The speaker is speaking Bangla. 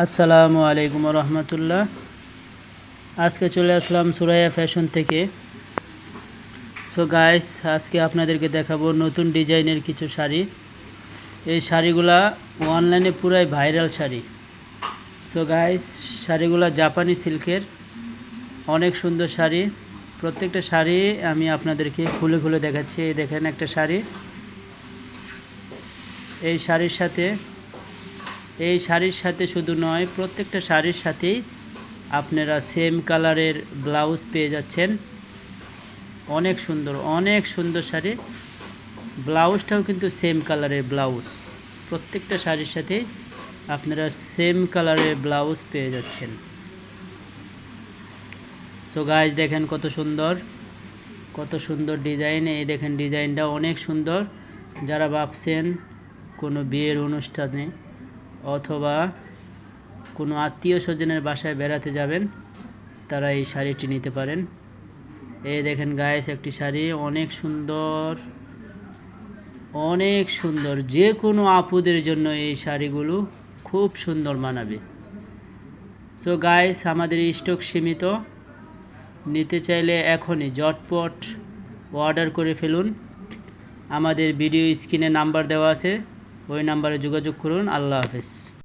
আসসালামু আলাইকুম রহমতুল্লাহ। আজকে চলে আসলাম সুরাইয়া ফ্যাশন থেকে। সো গাইস, আজকে আপনাদেরকে দেখাবো নতুন ডিজাইনের কিছু শাড়ি। এই শাড়িগুলা অনলাইনে পুরাই ভাইরাল শাড়ি। সো গাইস, শাড়িগুলা জাপানি সিল্কের, অনেক সুন্দর শাড়ি। প্রত্যেকটা শাড়ি আমি আপনাদেরকে খুলে খুলে দেখাচ্ছি। এই দেখেন একটা শাড়ি। এই শাড়ির সাথে শুধু নয়, প্রত্যেকটা শাড়ির সাথেই আপনারা সেম কালারের ব্লাউজ পেয়ে যাচ্ছেন। অনেক সুন্দর শাড়ি। ব্লাউজটাও কিন্তু সেম কালারের ব্লাউজ। প্রত্যেকটা শাড়ির সাথে আপনারা সেম কালারের ব্লাউজ পেয়ে যাচ্ছেন। সো গাইস, দেখেন কত সুন্দর ডিজাইন। এই দেখেন, ডিজাইনটা অনেক সুন্দর। যারা ভাবছেন কোনো বিয়ের অনুষ্ঠানে অথবা কোনো আত্মীয় স্বজনের বাসায় বেড়াতে যাবেন, তারা এই শাড়িটি নিতে পারেন। এই দেখেন গাইস, একটি শাড়ি অনেক সুন্দর। যে কোনো আপুদের জন্য এই শাড়িগুলো খুব সুন্দর মানাবে। সো গাইস, আমাদের স্টক সীমিত। নিতে চাইলে এখনই ঝটপট অর্ডার করে ফেলুন। আমাদের ভিডিও স্ক্রিনে নাম্বার দেওয়া আছে, ওই নাম্বারে যোগাযোগ করুন। আল্লাহ হাফেজ।